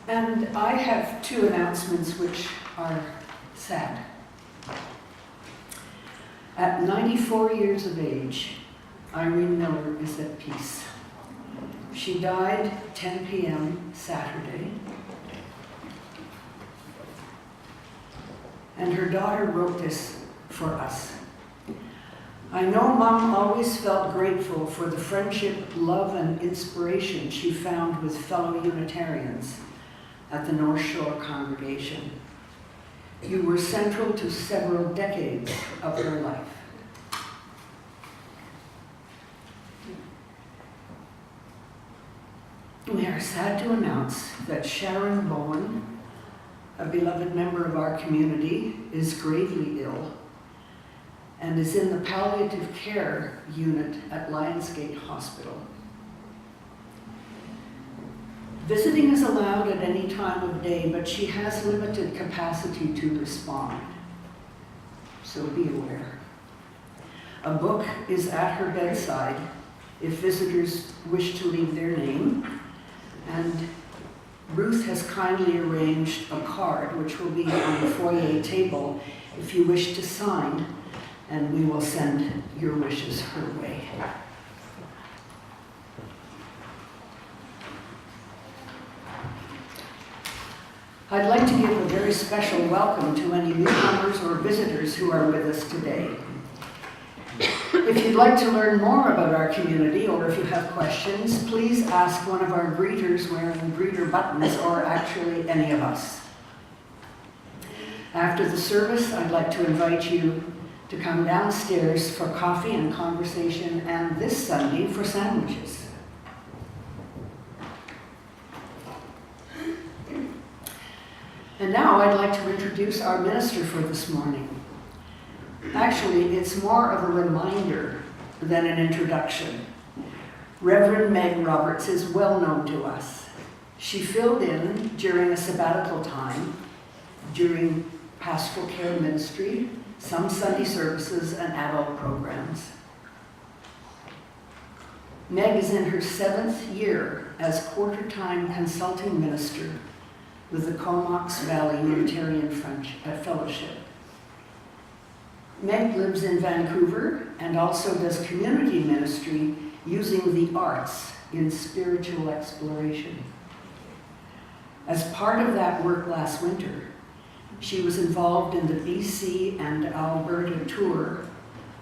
And I have two announcements which are sad. At 94 years of age, Irene Miller is at peace. She died 10 p.m. Saturday. And her daughter wrote this for us. I know Mom always felt grateful for the friendship, love, and inspiration she found with fellow Unitarians at the North Shore congregation. You were central to several decades of her life. We are sad to announce that Sharon Bowen, a beloved member of our community, is gravely ill and is in the palliative care unit at Lionsgate Hospital. Visiting is allowed at any time of day, but she has limited capacity to respond, so be aware. A book is at her bedside if visitors wish to leave their name, and Ruth has kindly arranged a card which will be on the foyer table if you wish to sign, and we will send your wishes her way. I'd like to give a very special welcome to any newcomers or visitors who are with us today. If you'd like to learn more about our community, or if you have questions, please ask one of our greeters wearing greeter buttons, or actually any of us. After the service, I'd like to invite you to come downstairs for coffee and conversation, and this Sunday for sandwiches. And now I'd like to introduce our minister for this morning. Actually, it's more of a reminder than an introduction. Reverend Meg Roberts is well known to us. She filled in during a sabbatical time, during pastoral care ministry, some Sunday services, and adult programs. Meg is in her 7th year as quarter-time consulting minister with the Comox Valley Unitarian Fellowship. Meg lives in Vancouver and also does community ministry using the arts in spiritual exploration. As part of that work last winter, she was involved in the BC and Alberta tour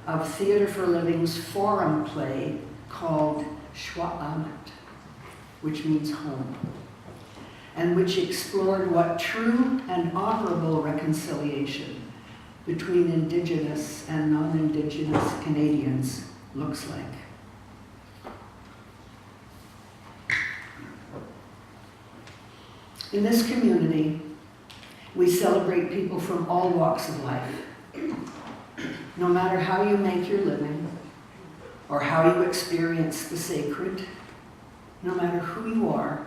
of Theatre for Living's forum play called Shwa'amat, which means home, and which explored what true and honourable reconciliation between Indigenous and non-Indigenous Canadians looks like. In this community, we celebrate people from all walks of life. No matter how you make your living, or how you experience the sacred, no matter who you are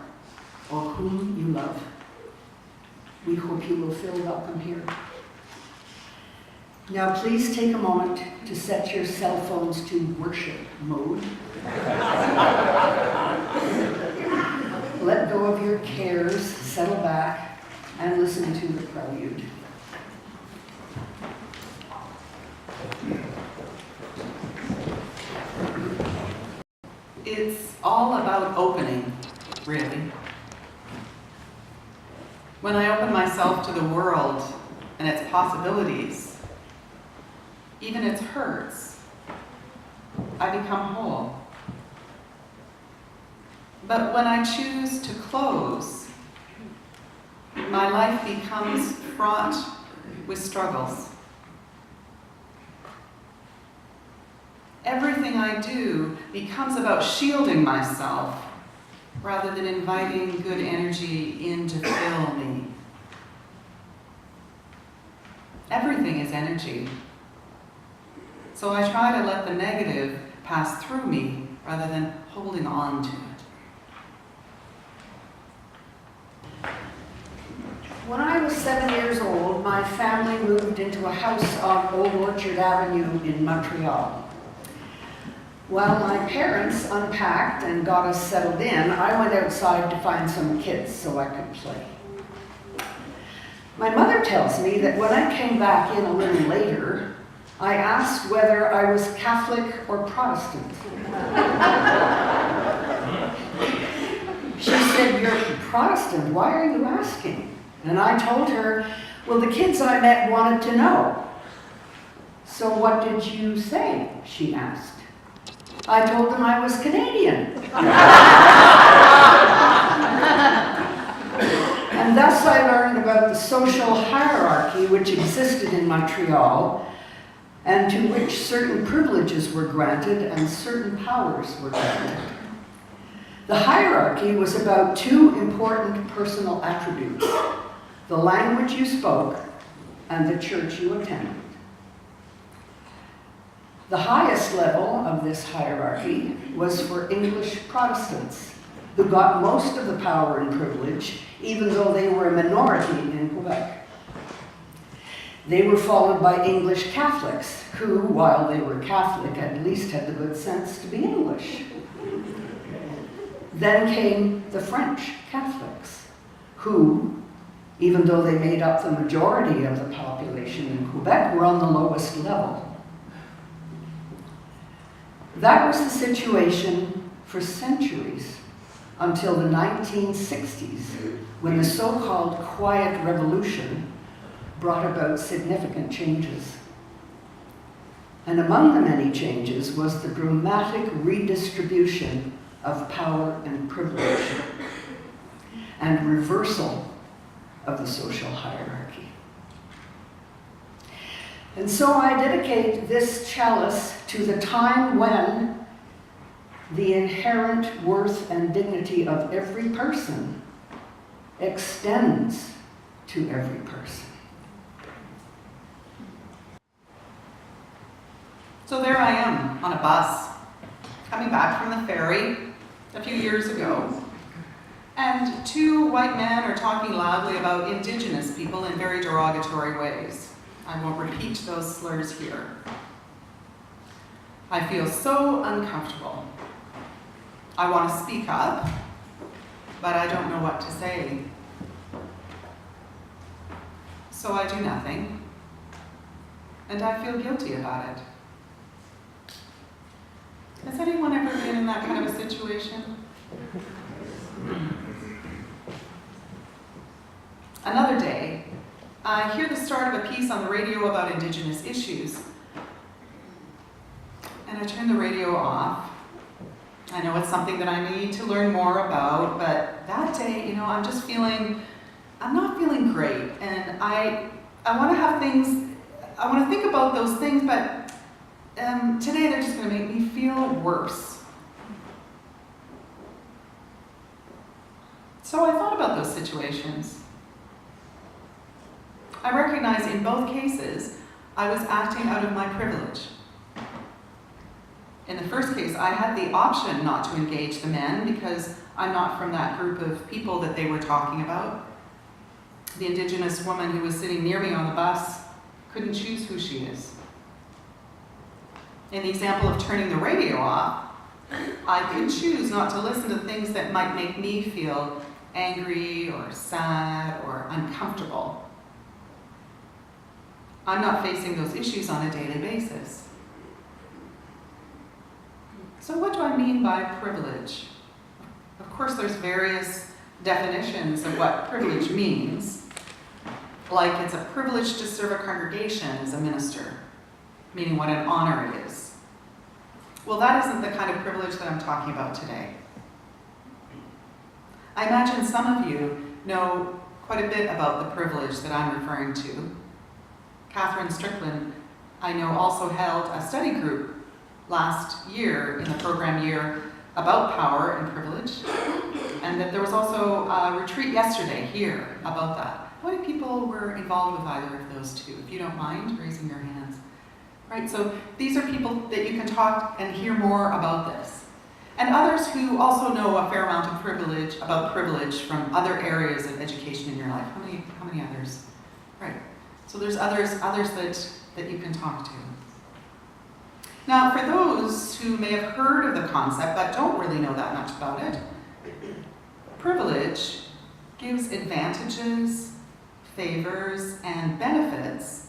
or whom you love, we hope you will feel welcome here. Now please take a moment to set your cell phones to worship mode. Let go of your cares, settle back, and listen to the prelude. It's all about opening, really. When I open myself to the world and its possibilities, even its hurts, I become whole. But when I choose to close, my life becomes fraught with struggles. Everything I do becomes about shielding myself rather than inviting good energy in to fill me. Everything is energy. So I try to let the negative pass through me rather than holding on to it. When I was 7 years old, my family moved into a house on Old Orchard Avenue in Montreal. While my parents unpacked and got us settled in, I went outside to find some kids so I could play. My mother tells me that when I came back in a little later, I asked whether I was Catholic or Protestant. She said, "You're Protestant, why are you asking?" And I told her, "Well, the kids I met wanted to know." "So what did you say?" she asked. I told them I was Canadian. And thus I learned about the social hierarchy which existed in Montreal and to which certain privileges were granted and certain powers were granted. The hierarchy was about two important personal attributes: the language you spoke and the church you attended. The highest level of this hierarchy was for English Protestants, who got most of the power and privilege, even though they were a minority in Quebec. They were followed by English Catholics, who, while they were Catholic, at least had the good sense to be English. Then came the French Catholics, who, even though they made up the majority of the population in Quebec, were on the lowest level. That was the situation for centuries, until the 1960s, when the so-called Quiet Revolution brought about significant changes. And among the many changes was the dramatic redistribution of power and privilege and reversal of the social hierarchy. And so I dedicate this chalice to the time when the inherent worth and dignity of every person extends to every person. So there I am on a bus, coming back from the ferry a few years ago, and two white men are talking loudly about Indigenous people in very derogatory ways. I won't repeat those slurs here. I feel so uncomfortable. I want to speak up, but I don't know what to say. So I do nothing, and I feel guilty about it. Has anyone ever been in that kind of a situation? Another day, I hear the start of a piece on the radio about Indigenous issues, and I turn the radio off. I know it's something that I need to learn more about, but that day, I'm not feeling great, and I want to have things, I want to think about those things, but today they're just going to make me feel worse. So I thought about those situations. I recognize in both cases, I was acting out of my privilege. In the first case, I had the option not to engage the men because I'm not from that group of people that they were talking about. The Indigenous woman who was sitting near me on the bus couldn't choose who she is. In the example of turning the radio off, I could choose not to listen to things that might make me feel angry or sad or uncomfortable. I'm not facing those issues on a daily basis. So what do I mean by privilege? Of course, there's various definitions of what privilege means. Like it's a privilege to serve a congregation as a minister, meaning what an honor it is. Well, that isn't the kind of privilege that I'm talking about today. I imagine some of you know quite a bit about the privilege that I'm referring to. Catherine Strickland, I know, also held a study group last year in the program year about power and privilege, and that there was also a retreat yesterday here about that. How many people were involved with either of those two? If you don't mind raising your hands. Right, so these are people that you can talk and hear more about this. And others who also know a fair amount of privilege, about privilege from other areas of education in your life. How many others? Right, so there's others that you can talk to. Now, for those who may have heard of the concept but don't really know that much about it, privilege gives advantages, favors, and benefits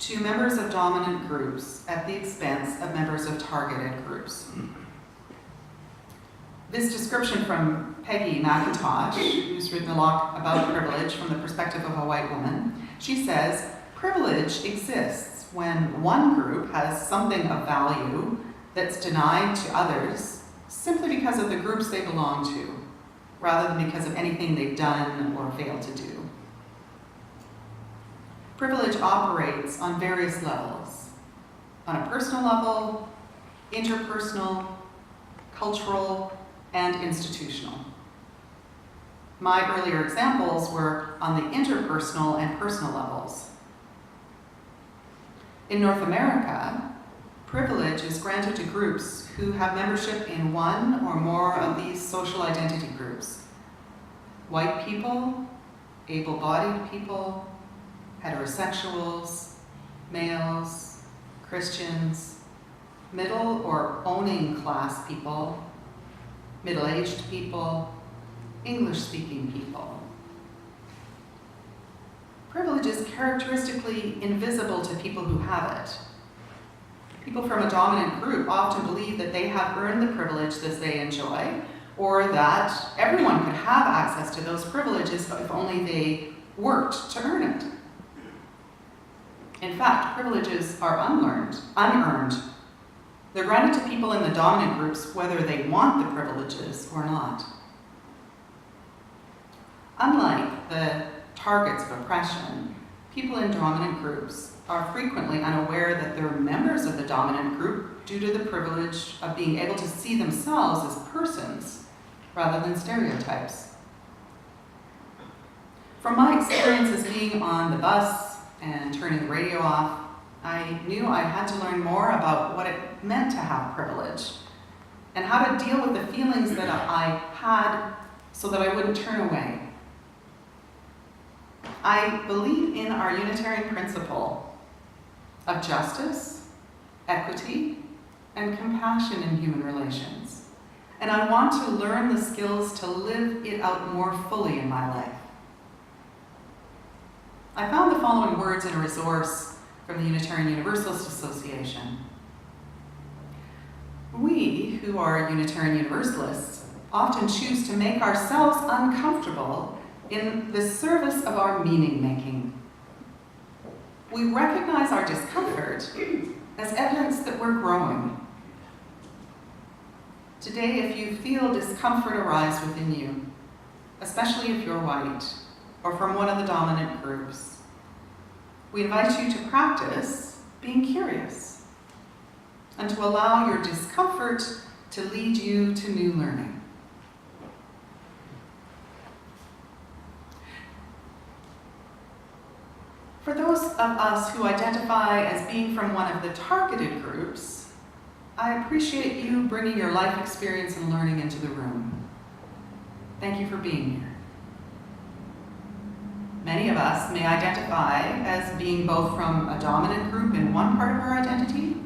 to members of dominant groups at the expense of members of targeted groups. This description from Peggy McIntosh, who's written a lot about privilege from the perspective of a white woman, she says, privilege exists when one group has something of value that's denied to others simply because of the groups they belong to, rather than because of anything they've done or failed to do. Privilege operates on various levels. On a personal level, interpersonal, cultural, and institutional. My earlier examples were on the interpersonal and personal levels. In North America, privilege is granted to groups who have membership in one or more of these social identity groups. White people, able-bodied people, heterosexuals, males, Christians, middle or owning class people, middle-aged people, English-speaking people. Privilege is characteristically invisible to people who have it. People from a dominant group often believe that they have earned the privilege that they enjoy, or that everyone could have access to those privileges if only they worked to earn it. In fact, privileges are unearned. They're granted to people in the dominant groups whether they want the privileges or not. Unlike the targets of oppression, people in dominant groups are frequently unaware that they're members of the dominant group due to the privilege of being able to see themselves as persons rather than stereotypes. From my experience as being on the bus and turning the radio off, I knew I had to learn more about what it meant to have privilege and how to deal with the feelings that I had so that I wouldn't turn away. I believe in our Unitarian principle of justice, equity, and compassion in human relations. And I want to learn the skills to live it out more fully in my life. I found the following words in a resource from the Unitarian Universalist Association. We, who are Unitarian Universalists, often choose to make ourselves uncomfortable in the service of our meaning-making. We recognize our discomfort as evidence that we're growing. Today, if you feel discomfort arise within you, especially if you're white or from one of the dominant groups, we invite you to practice being curious and to allow your discomfort to lead you to new learning. For those of us who identify as being from one of the targeted groups, I appreciate you bringing your life experience and learning into the room. Thank you for being here. Many of us may identify as being both from a dominant group in one part of our identity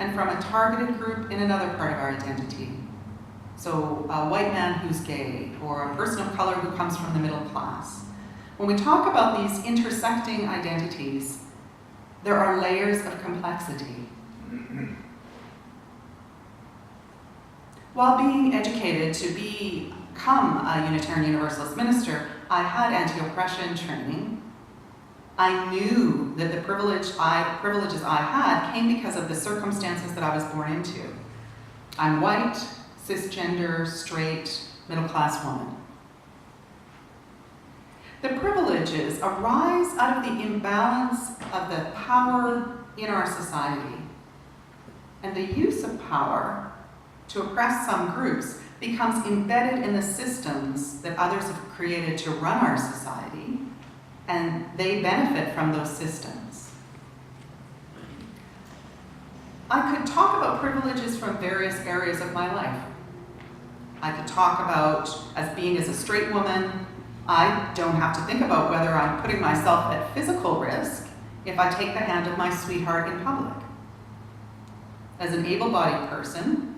and from a targeted group in another part of our identity. So a white man who's gay, or a person of color who comes from the middle class. When we talk about these intersecting identities, there are layers of complexity. While being educated to become a Unitarian Universalist minister, I had anti-oppression training. I knew that the privileges I had came because of the circumstances that I was born into. I'm white, cisgender, straight, middle-class woman. The privileges arise out of the imbalance of the power in our society. And the use of power to oppress some groups becomes embedded in the systems that others have created to run our society, and they benefit from those systems. I could talk about privileges from various areas of my life. I could talk about as a straight woman, I don't have to think about whether I'm putting myself at physical risk if I take the hand of my sweetheart in public. As an able-bodied person,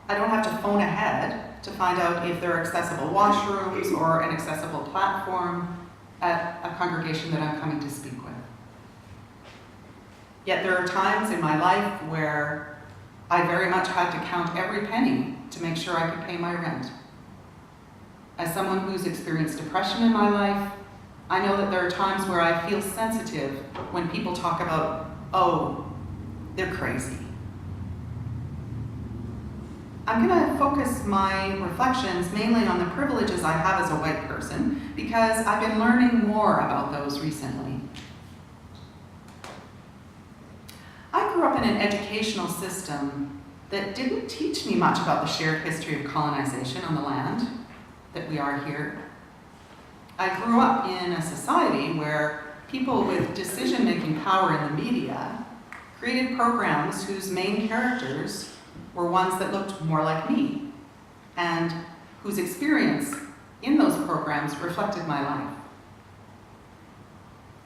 I don't have to phone ahead to find out if there are accessible washrooms or an accessible platform at a congregation that I'm coming to speak with. Yet there are times in my life where I very much had to count every penny to make sure I could pay my rent. As someone who's experienced depression in my life, I know that there are times where I feel sensitive when people talk about, oh, they're crazy. I'm going to focus my reflections mainly on the privileges I have as a white person because I've been learning more about those recently. I grew up in an educational system that didn't teach me much about the shared history of colonization on the land that we are here. I grew up in a society where people with decision-making power in the media created programs whose main characters were ones that looked more like me, and whose experience in those programs reflected my life.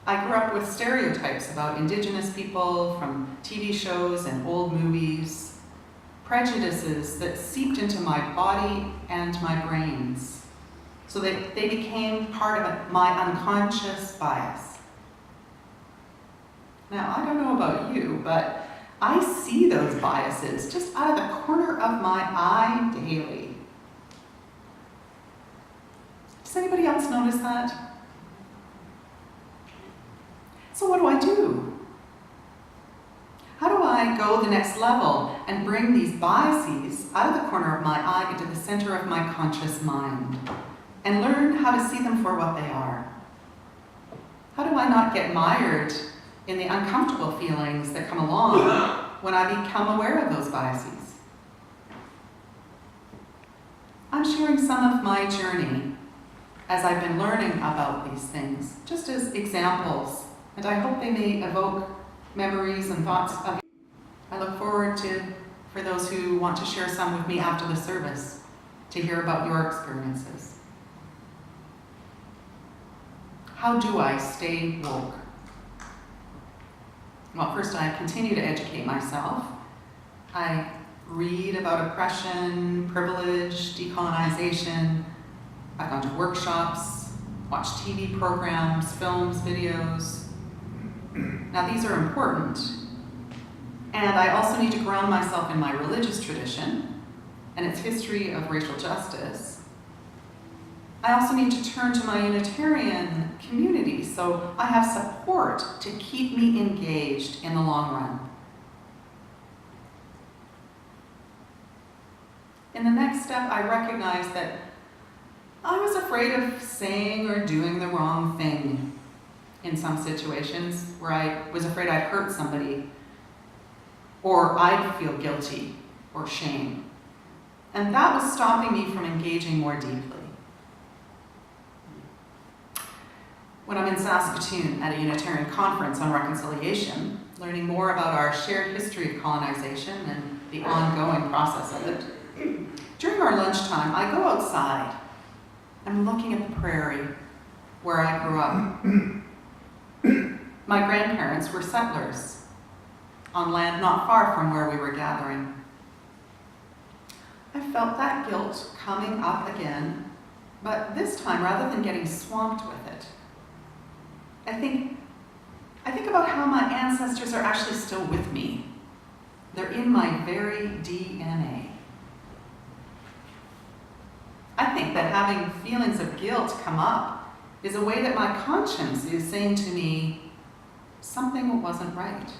I grew up with stereotypes about Indigenous people from TV shows and old movies, prejudices that seeped into my body and my brains, so that they became part of my unconscious bias. Now, I don't know about you, but I see those biases just out of the corner of my eye daily. Does anybody else notice that? So what do? How do I go the next level and bring these biases out of the corner of my eye into the center of my conscious mind and learn how to see them for what they are? How do I not get mired in the uncomfortable feelings that come along when I become aware of those biases? I'm sharing some of my journey as I've been learning about these things, just as examples, and I hope they may evoke memories and thoughts of you. I look forward to, for those who want to share some with me after the service, to hear about your experiences. How do I stay woke? Well, first I continue to educate myself. I read about oppression, privilege, decolonization. I've gone to workshops, watched TV programs, films, videos. Now these are important. And I also need to ground myself in my religious tradition and its history of racial justice. I also need to turn to my Unitarian community so I have support to keep me engaged in the long run. In the next step, I recognized that I was afraid of saying or doing the wrong thing in some situations where I was afraid I'd hurt somebody or I'd feel guilty or shame. And that was stopping me from engaging more deeply. When I'm in Saskatoon at a Unitarian conference on reconciliation, learning more about our shared history of colonization and the ongoing process of it, during our lunchtime, I go outside. I'm looking at the prairie where I grew up. My grandparents were settlers on land not far from where we were gathering. I felt that guilt coming up again, but this time, rather than getting swamped with it, I think about how my ancestors are actually still with me. They're in my very DNA. I think that having feelings of guilt come up is a way that my conscience is saying to me, something wasn't right.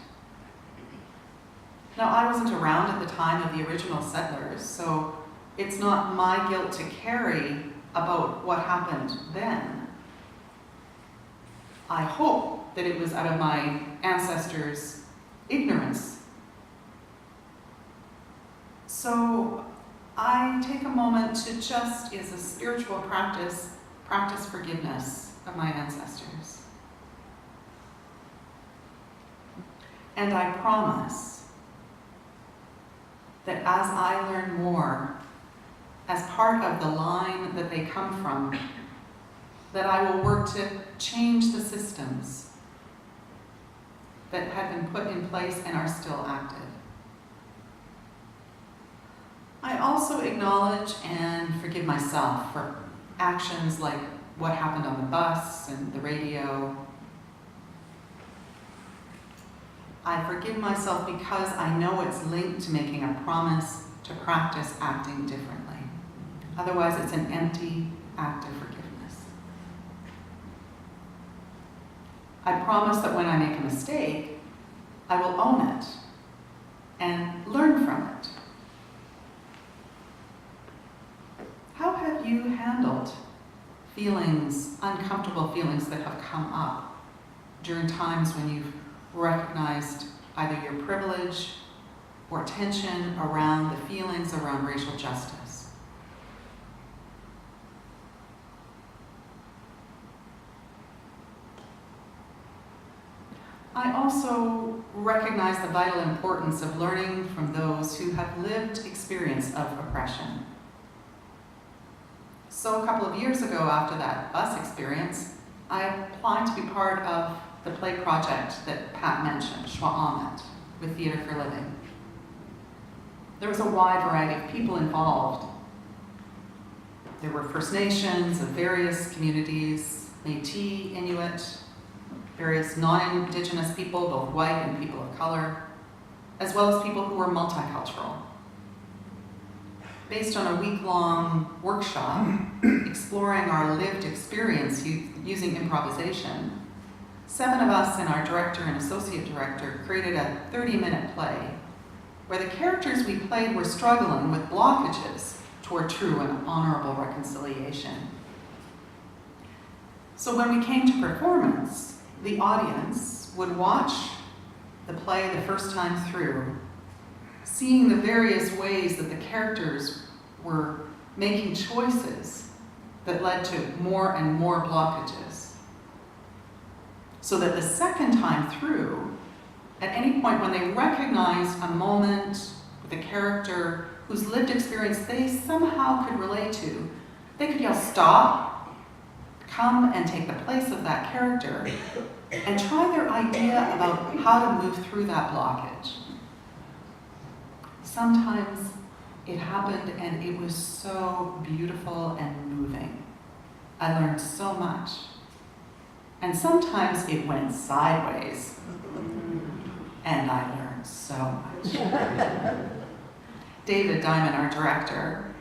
Now, I wasn't around at the time of the original settlers, so it's not my guilt to carry about what happened then. I hope that it was out of my ancestors' ignorance. So I take a moment to just, as a spiritual practice forgiveness of my ancestors. And I promise that as I learn more, as part of the line that they come from, that I will work to change the systems that had been put in place and are still active. I also acknowledge and forgive myself for actions like what happened on the bus and the radio. I forgive myself because I know it's linked to making a promise to practice acting differently. Otherwise, it's an empty act of forgiveness. I promise that when I make a mistake, I will own it and learn from it. How have you handled feelings, uncomfortable feelings that have come up during times when you've recognized either your privilege or tension around the feelings around racial justice? I also recognize the vital importance of learning from those who have lived experience of oppression. So a couple of years ago, after that bus experience, I applied to be part of the play project that Pat mentioned, Schwa with Theatre for Living. There was a wide variety of people involved. There were First Nations of various communities, Métis, Inuit, various non-Indigenous people, both white and people of color, as well as people who were multicultural. Based on a week-long workshop exploring our lived experience using improvisation, 7 of us and our director and associate director created a 30-minute play where the characters we played were struggling with blockages toward true and honorable reconciliation. So when we came to performance, the audience would watch the play the first time through, seeing the various ways that the characters were making choices that led to more and more blockages. So that the second time through, at any point when they recognized a moment with a character whose lived experience they somehow could relate to, they could yell, "Stop," come and take the place of that character, and try their idea about how to move through that blockage. Sometimes it happened and it was so beautiful and moving. I learned so much. And sometimes it went sideways and I learned so much. David Diamond, our director,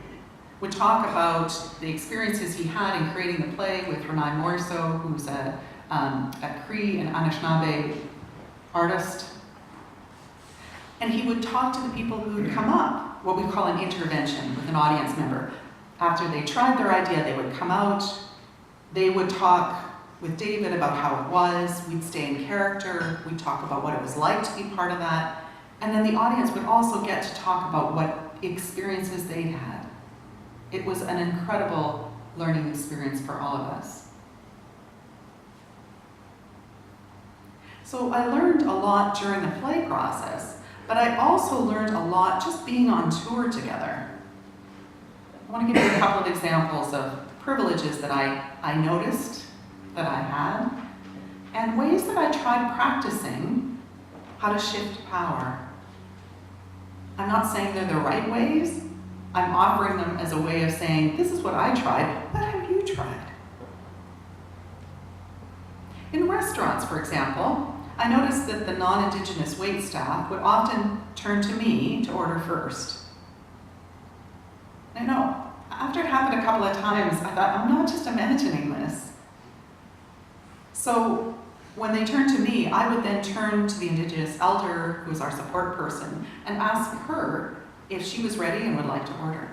would talk about the experiences he had in creating the play with Renai Morso, who's a Cree and Anishinaabe artist. And he would talk to the people who would come up, what we call an intervention with an audience member. After they tried their idea, they would come out, they would talk with David about how it was, we'd stay in character, we'd talk about what it was like to be part of that, and then the audience would also get to talk about what experiences they'd had. It was an incredible learning experience for all of us. So I learned a lot during the play process, but I also learned a lot just being on tour together. I want to give you a couple of examples of privileges that I noticed that I had, and ways that I tried practicing how to shift power. I'm not saying they're the right ways. I'm offering them as a way of saying, this is what I tried, what have you tried? In restaurants, for example, I noticed that the non-Indigenous waitstaff would often turn to me to order first. I know, after it happened a couple of times, I thought, I'm not just imagining this. So when they turned to me, I would then turn to the Indigenous elder, who was our support person, and ask her if she was ready and would like to order.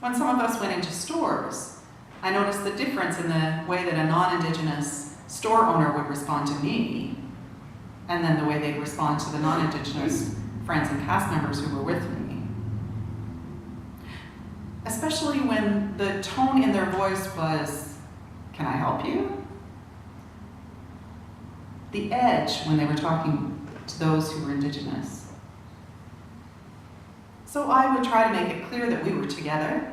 When some of us went into stores, I noticed the difference in the way that a non-Indigenous store owner would respond to me, and then the way they'd respond to the non-Indigenous friends and cast members who were with me. Especially when the tone in their voice was, "Can I help you?" The edge when they were talking to those who were Indigenous. So I would try to make it clear that we were together.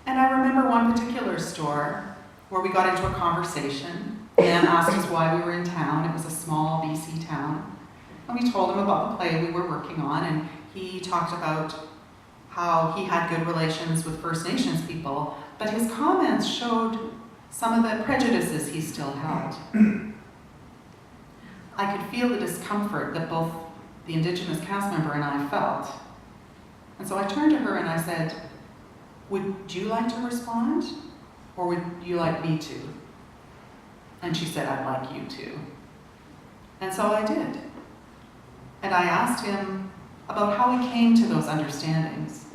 And I remember one particular store where we got into a conversation. Man asked us why we were in town. It was a small BC town. And we told him about the play we were working on, and he talked about how he had good relations with First Nations people, but his comments showed some of the prejudices he still held. I could feel the discomfort that both the Indigenous cast member and I felt. And so I turned to her and I said, "Would you like to respond, or would you like me to?" And she said, "I'd like you to." And so I did. And I asked him about how he came to those understandings,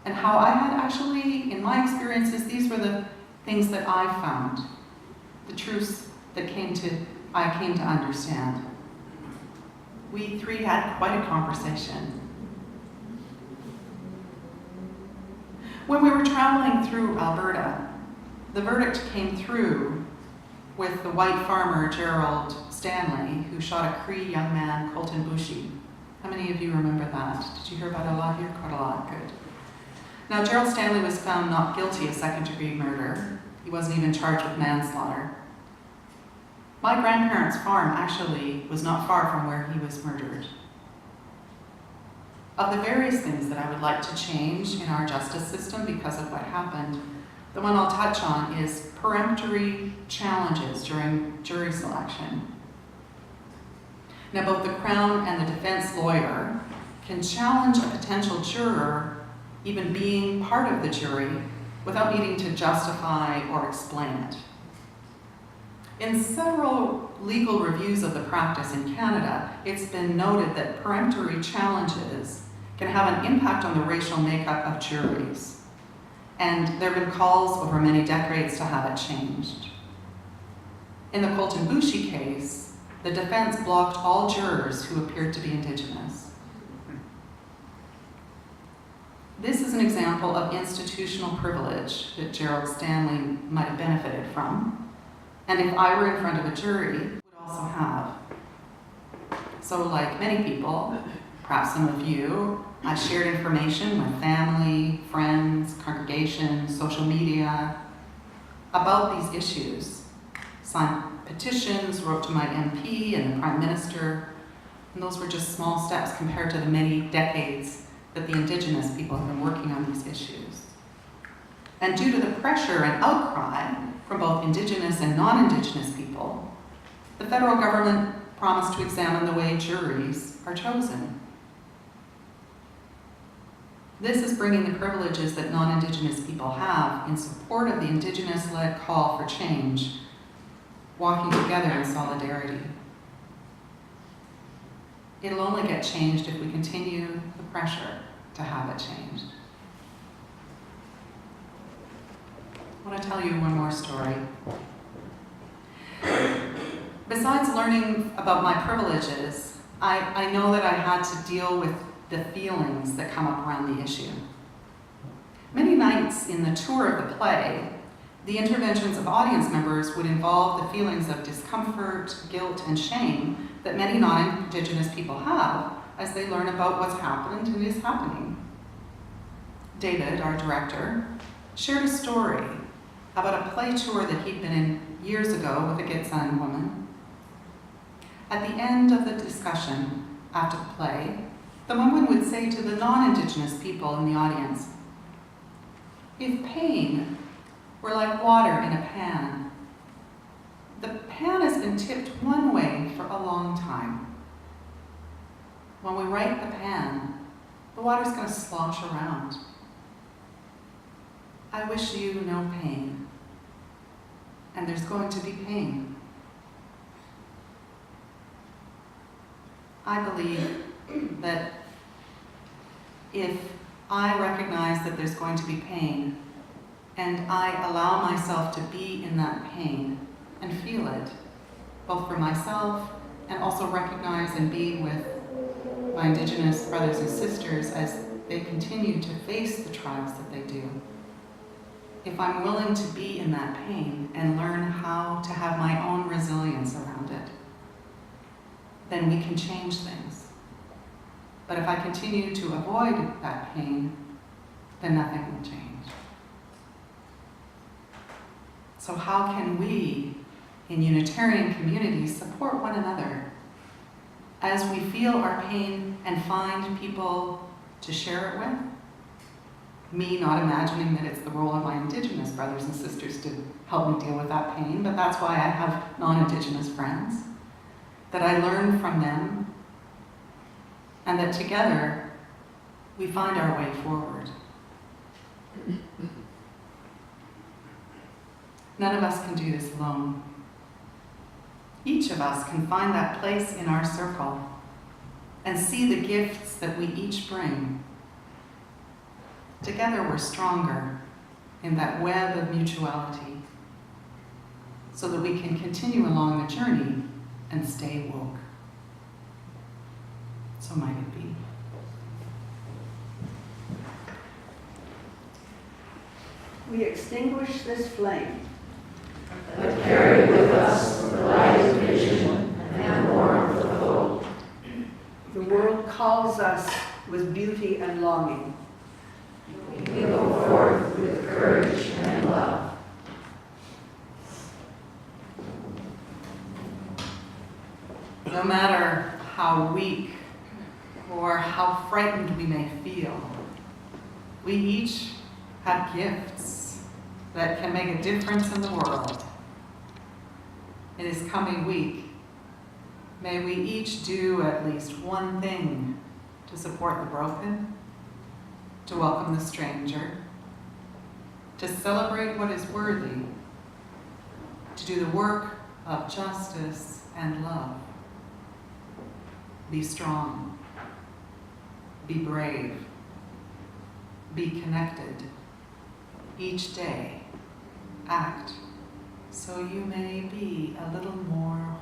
and how I had actually, in my experiences, these were the things that I found, the truths that I came to understand. We three had quite a conversation. When we were traveling through Alberta, the verdict came through with the white farmer, Gerald Stanley, who shot a Cree young man, Colton Bushy. How many of you remember that? Did you hear about it a lot here? Quite a lot, good. Now, Gerald Stanley was found not guilty of second-degree murder. He wasn't even charged with manslaughter. My grandparents' farm actually was not far from where he was murdered. Of the various things that I would like to change in our justice system because of what happened, the one I'll touch on is peremptory challenges during jury selection. Now, both the Crown and the defense lawyer can challenge a potential juror even being part of the jury without needing to justify or explain it. In several legal reviews of the practice in Canada, it's been noted that peremptory challenges can have an impact on the racial makeup of juries. And there have been calls over many decades to have it changed. In the Colton Bushy case, the defense blocked all jurors who appeared to be Indigenous. This is an example of institutional privilege that Gerald Stanley might have benefited from, and if I were in front of a jury, would also have. So like many people, perhaps some of you, I shared information with family, friends, congregations, social media about these issues. Signed petitions, wrote to my MP and the Prime Minister, and those were just small steps compared to the many decades that the Indigenous people have been working on these issues. And due to the pressure and outcry from both Indigenous and non-Indigenous people, the federal government promised to examine the way juries are chosen. This is bringing the privileges that non-Indigenous people have in support of the Indigenous-led call for change, walking together in solidarity. It'll only get changed if we continue the pressure to have it changed. I want to tell you one more story. Besides learning about my privileges, I know that I had to deal with the feelings that come up around the issue. Many nights in the tour of the play, the interventions of audience members would involve the feelings of discomfort, guilt, and shame that many non-Indigenous people have as they learn about what's happened and is happening. David, our director, shared a story about a play tour that he'd been in years ago with a Gitxsan woman. At the end of the discussion after the play, the woman would say to the non-Indigenous people in the audience, "If pain were like water in a pan, the pan has been tipped one way for a long time. When we right the pan, the water's going to slosh around. I wish you no pain, and there's going to be pain." I believe that if I recognize that there's going to be pain, and I allow myself to be in that pain and feel it, both for myself and also recognize and be with my Indigenous brothers and sisters as they continue to face the trials that they do. If I'm willing to be in that pain and learn how to have my own resilience around it, then we can change things. But if I continue to avoid that pain, then nothing will change. So how can we, in Unitarian communities, support one another as we feel our pain and find people to share it with. Me not imagining that it's the role of my Indigenous brothers and sisters to help me deal with that pain, but that's why I have non-Indigenous friends, that I learn from them, and that together we find our way forward. None of us can do this alone. Each of us can find that place in our circle and see the gifts that we each bring. Together we're stronger in that web of mutuality so that we can continue along the journey and stay woke. So might it be. We extinguish this flame, but carry with us the light of vision and the warmth of hope. the world calls us with beauty and longing. We go forth with courage and love. No matter how weak or how frightened we may feel, we each have gifts that can make a difference in the world. In this coming week, may we each do at least one thing to support the broken, to welcome the stranger, to celebrate what is worthy, to do the work of justice and love. Be strong, be brave, be connected. Each day, act so you may be a little more